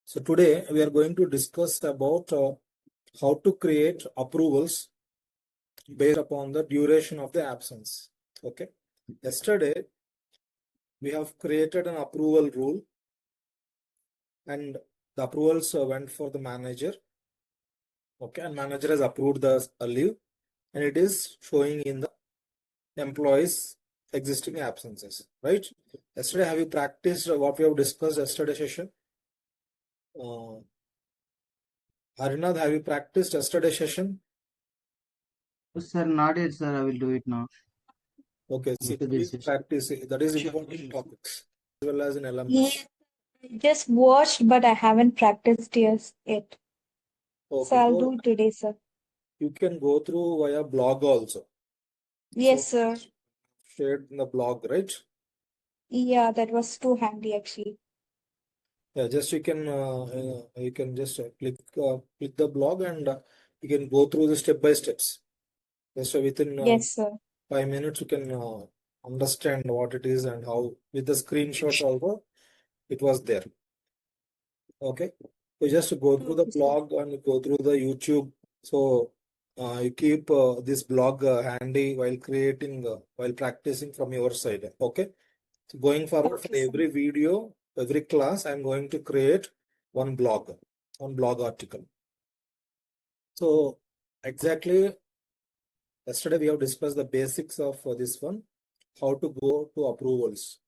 So today we are going to discuss about how to create approvals based upon the duration of the absence. Okay. Yesterday we have created an approval rule and the approvals went for the manager. Okay, and manager has approved the leave and it is showing in the employees existing absences, right? Yesterday have you practiced what we have discussed yesterday session? Harinath, have you practiced yesterday session? Sir, not yet, sir. I will do it now. Okay, see, After please this practice it. That is important topics as well as in LMS. Yeah, I just watched, but I haven't practiced yet. So Okay, I'll so do it today, sir. you can go through via blog also. Yes, So sir. shared in the blog, right? Yeah, that was too handy actually. Yeah, just you can just click the blog and you can go through the step by steps. Just within Yes, sir. 5 minutes you can understand what it is and how with the screenshots also it was there. Okay, so just go through the Okay, sir. blog and go through the YouTube. So you keep this blog handy while creating while practicing from your side. Okay, so going forward for Okay, sir. every video, every class, I'm going to create one blog article. So exactly yesterday we have discussed the basics of this one, how to go to approvals.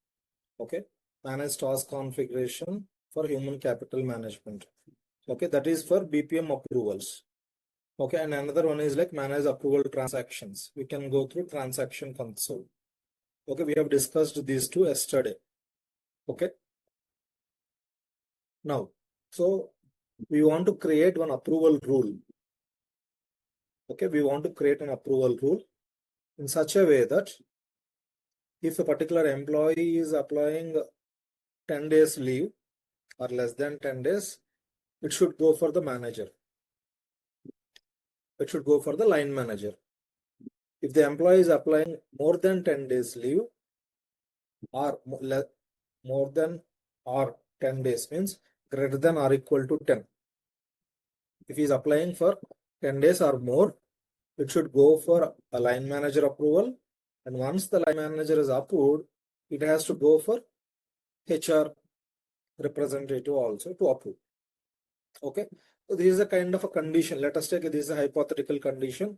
Okay, manage task configuration for human capital management. Okay, that is for BPM approvals. Okay, and another one is like manage approval transactions. We can go through transaction console. Okay, we have discussed these two yesterday. Okay, now, so we want to create one approval rule. Okay, we want to create an approval rule in such a way that if a particular employee is applying 10 days leave or less than 10 days, it should go for the manager. It should go for the line manager. If the employee is applying more than 10 days leave or more than or 10 days means greater than or equal to 10. If he is applying for 10 days or more, it should go for a line manager approval. And once the line manager is approved, it has to go for HR representative also to approve. Okay, so this is a kind of a condition. Let us take this is a hypothetical condition,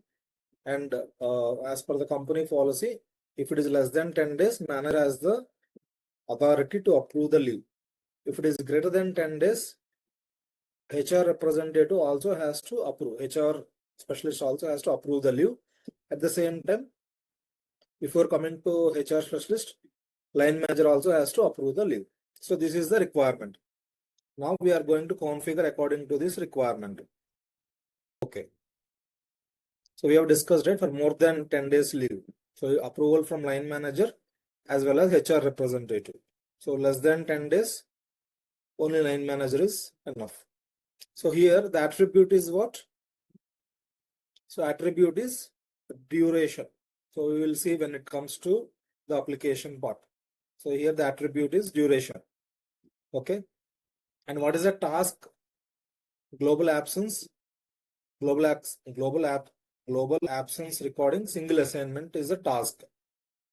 and as per the company policy, if it is less than 10 days, manager has the authority to approve the leave. If it is greater than 10 days, HR representative also has to approve. HR specialist also has to approve the leave. At the same time, before coming to HR specialist, line manager also has to approve the leave. So this is the requirement. Now we are going to configure according to this requirement. Okay. So we have discussed it for more than 10 days leave. So approval from line manager as well as HR representative. So less than 10 days, only line manager is enough. So here the attribute is what? So attribute is duration. So we will see when it comes to the application part. So here the attribute is duration. Okay. And what is the task? Global absence. Global absence recording single assignment is a task.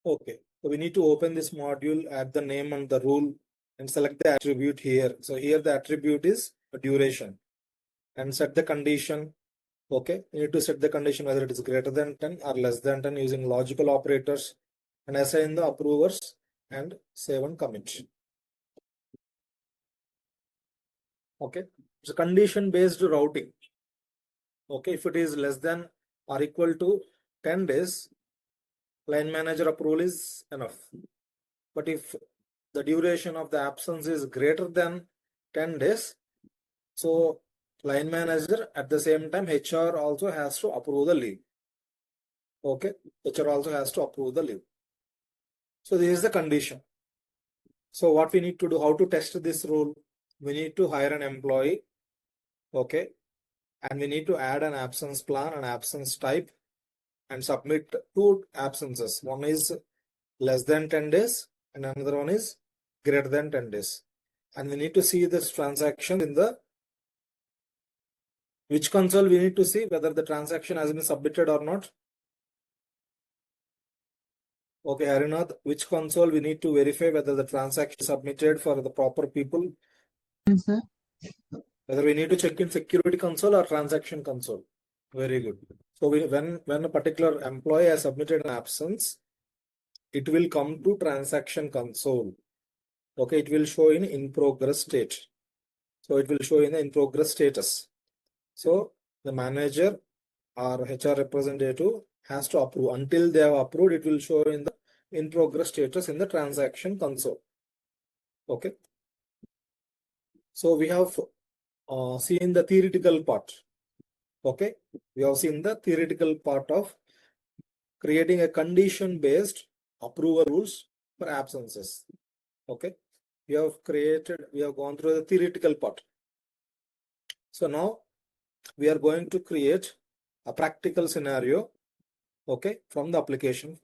Okay. So we need to open this module, add the name and the rule and select the attribute here. So here the attribute is a duration and set the condition. Okay, you need to set the condition whether it is greater than 10 or less than 10 using logical operators and assign the approvers and save and commit. Okay, it's a condition based routing. Okay, if it is less than or equal to 10 days, line manager approval is enough. But if the duration of the absence is greater than 10 days, so line manager at the same time HR also has to approve the leave. Okay, HR also has to approve the leave. So this is the condition. So what we need to do, how to test this rule? We need to hire an employee. Okay, and we need to add an absence plan, an absence type, and submit two absences. One is less than 10 days and another one is greater than 10 days. and we need to see this transaction in the which console. We need to see whether the transaction has been submitted or not. Okay, Harinath, which console we need to verify whether the transaction is submitted for the proper people? Sir. Whether we need to check in security console or transaction console. Very good. So when a particular employee has submitted an absence, it will come to transaction console. Okay, it will show in progress state. So it will show in the in progress status. So the manager or HR representative has to approve. Until they have approved, it will show in the in progress status in the transaction console. Okay. So we have seen the theoretical part. Okay. We have seen the theoretical part of creating a condition based approval rules for absences. Okay. We have gone through the theoretical part. So now we are going to create a practical scenario, okay, from the application.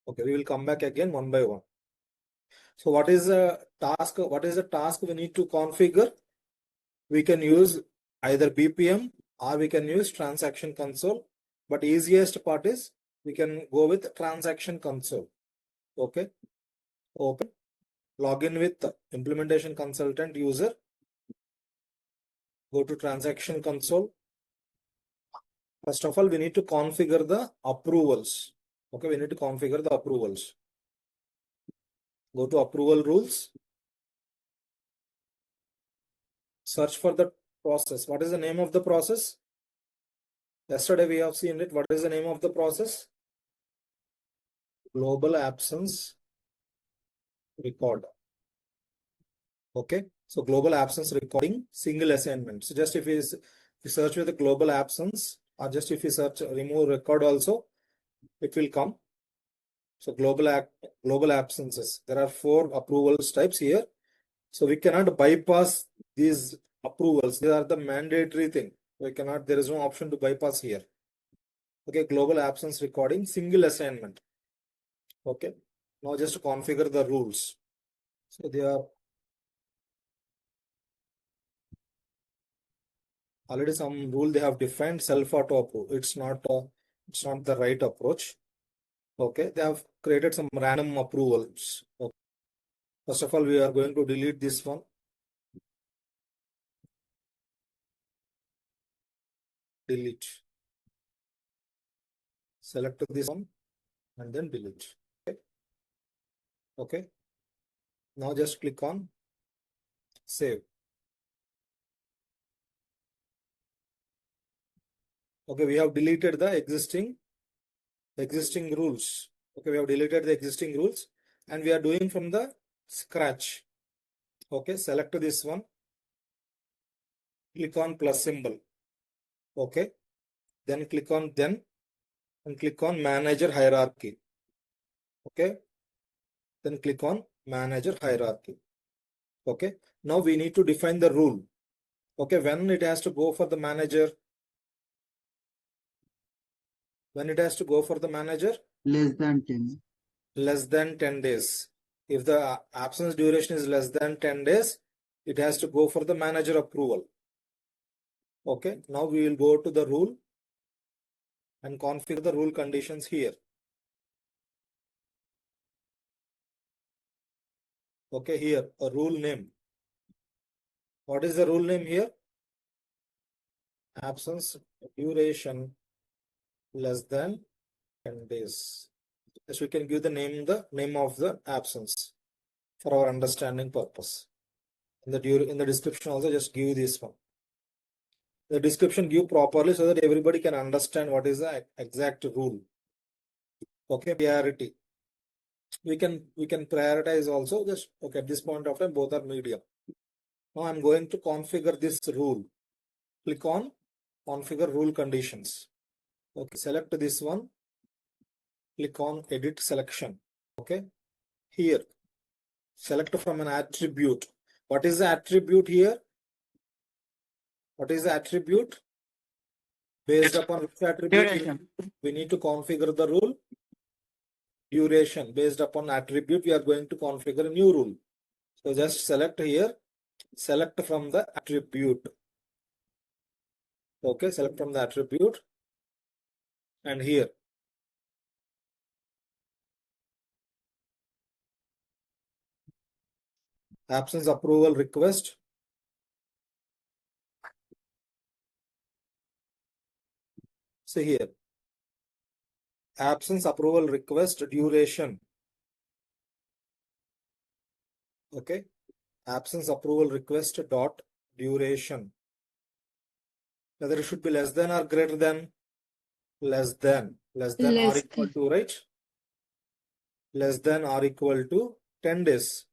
Okay, we will come back again one by one. So what is the task? What is the task we need to configure? We can use either BPM or we can use transaction console, but easiest part is we can go with transaction console. Okay, open, login with implementation consultant user, go to transaction console. First of all, we need to configure the approvals. Okay, we need to configure the approvals. Go to approval rules. Search for the process. What is the name of the process? Yesterday we have seen it. What is the name of the process? Global absence record. Okay. So global absence recording, single assignment. So just if you search with the global absence, or just if you search remove record also, it will come. So global absences. There are 4 approvals types here. So we cannot bypass these approvals. They are the mandatory thing. We cannot, there is no option to bypass here. Okay, global absence recording, single assignment. Okay, now just configure the rules. So they are already some rule they have defined self auto approve. It's not the right approach. Okay, they have created some random approvals. Okay. First of all, we are going to delete this one. Delete. Select this one and then delete. Okay. Okay. Now just click on save. Okay, we have deleted the existing rules. Okay, we have deleted the existing rules and we are doing from the scratch. Okay, select this one. Click on plus symbol. Okay, then click on then and click on manager hierarchy. Okay, then click on manager hierarchy. Okay, now we need to define the rule. Okay, when it has to go for the manager. When it has to go for the manager? Less than 10. Less than 10 days. If the absence duration is less than 10 days, it has to go for the manager approval. Okay, now we will go to the rule and configure the rule conditions here. Okay, here a rule name. What is the rule name here? Absence duration less than 10 days. Yes, we can give the name of the absence for our understanding purpose. In the description also just give this one. The description give properly so that everybody can understand what is the exact rule. Okay, priority. We can prioritize also. Just okay, at this point of time both are medium. Now I'm going to configure this rule. Click on configure rule conditions. Okay, select this one. Click on edit selection. Okay, here select from an attribute. What is the attribute here? What is the attribute? Based upon which attribute we need to configure the rule? duration based upon attribute, we are going to configure a new rule. So just select here, select from the attribute. Okay, select from the attribute, and here absence approval request. See here, absence approval request duration. Okay, absence approval request dot duration. Whether it should be less than or greater than, less than or equal to, right? Less than or equal to 10 days.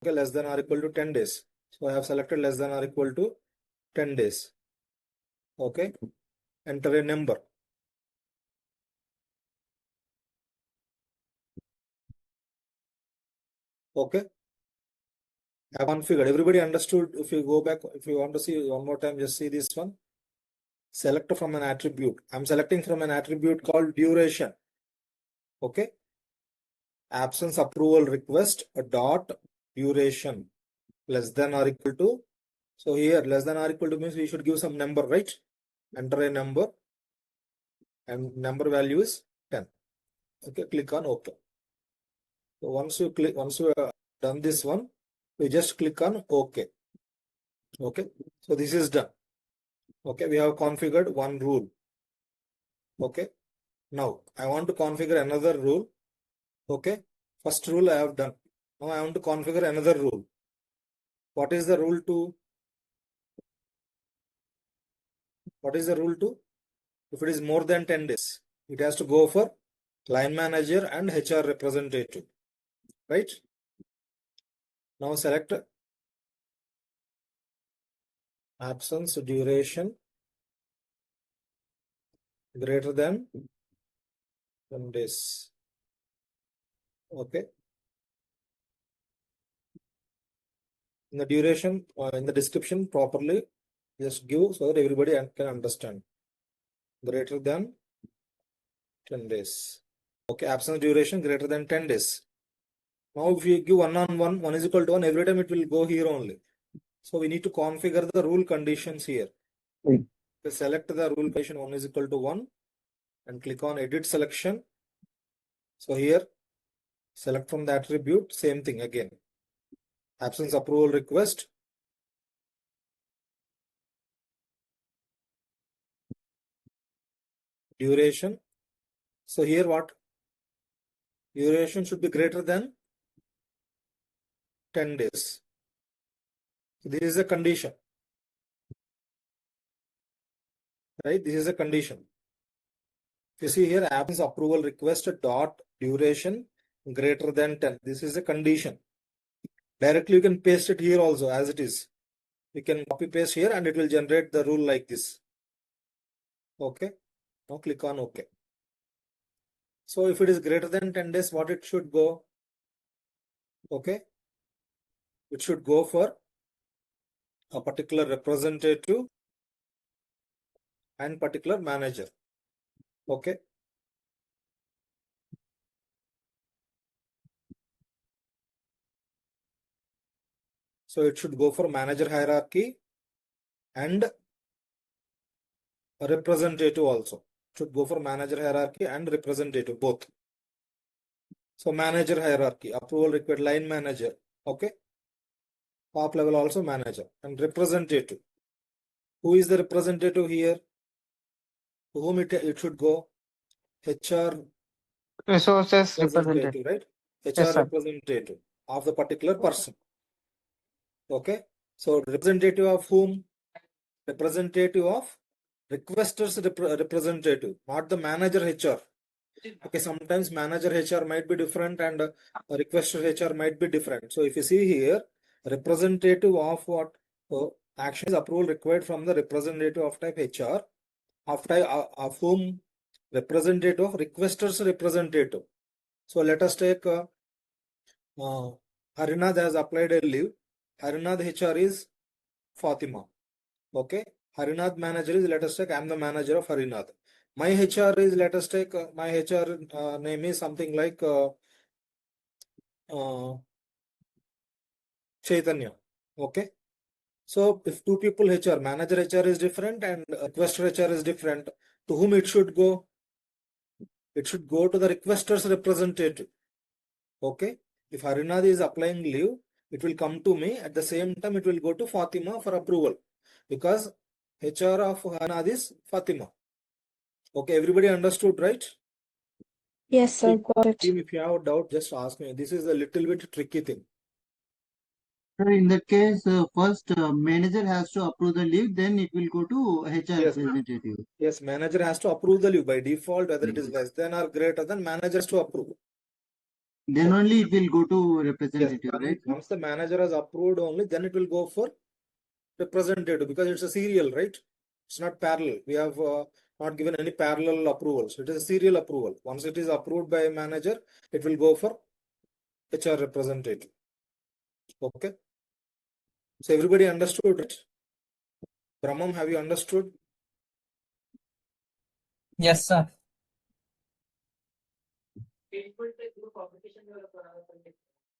Okay, less than or equal to 10 days. So I have selected less than or equal to 10 days. Okay, enter a number. Okay, I have configured. Everybody understood? If you go back, if you want to see one more time, just see this one. Select from an attribute. I'm selecting from an attribute called duration. Okay, absence approval request dot duration less than or equal to. So here less than or equal to means we should give some number, right? Enter a number, and number value is 10. Okay, click on OK. So once you have done this one, we just click on OK. Okay, so this is done. Okay, we have configured one rule. Okay, now I want to configure another rule. Okay, first rule I have done. Now I want to configure another rule. What is the rule 2? What is the rule 2? If it is more than 10 days, it has to go for line manager and HR representative, right? Now select absence duration greater than 10 days. Okay. In the duration, in the description properly, just give so that everybody can understand. Greater than 10 days. Okay, absence duration greater than 10 days. Now if you give 1 on 1, 1 is equal to 1, every time it will go here only. So we need to configure the rule conditions here. So select the rule condition 1 is equal to 1 and click on edit selection. So here select from the attribute, same thing again. Absence approval request. Duration. So here what? Duration should be greater than 10 days. This is a condition. Right? This is a condition. If you see here, absence approval request dot duration greater than 10. This is a condition. Directly you can paste it here also as it is. You can copy paste here and it will generate the rule like this. Okay. Now click on OK. So if it is greater than 10 days, what it should go? Okay. It should go for a particular representative and particular manager. Okay. So it should go for manager hierarchy and a representative also. It should go for manager hierarchy and representative both. So manager hierarchy, approval required line manager. Okay. Top level also manager and representative. Who is the representative here? To whom it should go? HR Resources representative, representative. right? HR Yes, sir. representative of the particular person. Okay. So representative of whom? Representative of requesters representative, not the manager HR. Okay, sometimes manager HR might be different and requester HR might be different. So if you see here, representative of what? Action is approval required from the representative of type HR, of whom representative of requesters representative. So let us take Harinath has applied a leave. Harinath HR is Fatima. Okay. Harinath manager is, let us take, I am the manager of Harinath. My HR is, let us take my HR name is something like Chaitanya. Okay. So if two people HR, manager HR is different and requester HR is different, to whom it should go? It should go to the requester's representative. Okay. If Harinadi is applying leave, it will come to me. At the same time, it will go to Fatima for approval because HR of Harinadi is Fatima. Okay, everybody understood, right? Yes, sir, got it. Team, if you have a doubt, just ask me. This is a little bit tricky thing. Sir, in that case, first manager has to approve the leave, then it will go to HR Yes. representative. Yes, manager has to approve the leave by default, whether it is less than or greater than, manager has to approve. Then only it will go to Yes, representative, right? once the manager has approved only, then it will go for representative because it's a serial, right? It's not parallel. We have not given any parallel approvals. It is a serial approval. Once it is approved by a manager, it will go for HR representative. Okay. So everybody understood, right? Brahmam, have you understood? Yes, sir.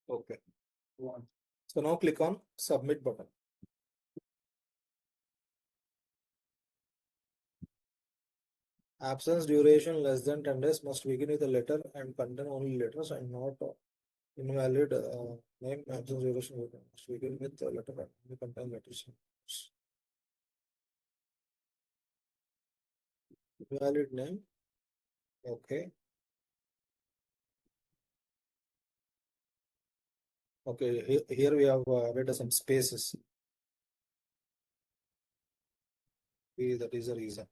Okay. So now click on submit button. Absence duration less than 10 days must begin with a letter and contain only letters and not invalid name. Absence duration must begin with a letter and contain letters. Valid name. Okay. Okay, here we have added some spaces. That is the reason.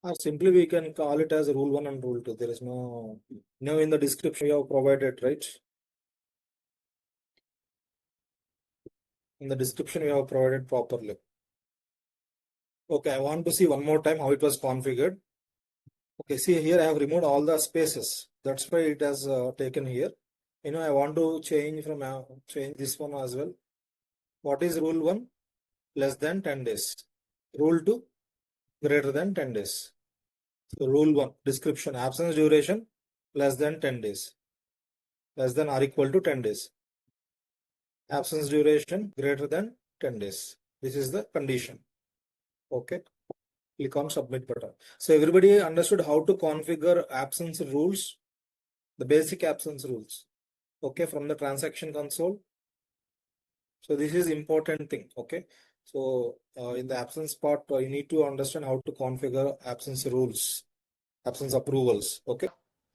Or simply we can call it as rule 1 and rule 2. There is no in the description we have provided, right? In the description we have provided properly. Okay, I want to see one more time how it was configured. Okay, see here I have removed all the spaces. That's why it has taken here. I want to change from change this one as well. What is rule 1? Less than 10 days. Rule 2? Greater than 10 days. So rule 1, description, absence duration less than 10 days. Less than or equal to 10 days. Absence duration greater than 10 days. This is the condition. Okay. Click on submit button. So everybody understood how to configure absence rules, the basic absence rules. Okay, from the transaction console. So this is important thing. Okay. So in the absence part, you need to understand how to configure absence rules, absence approvals. Okay.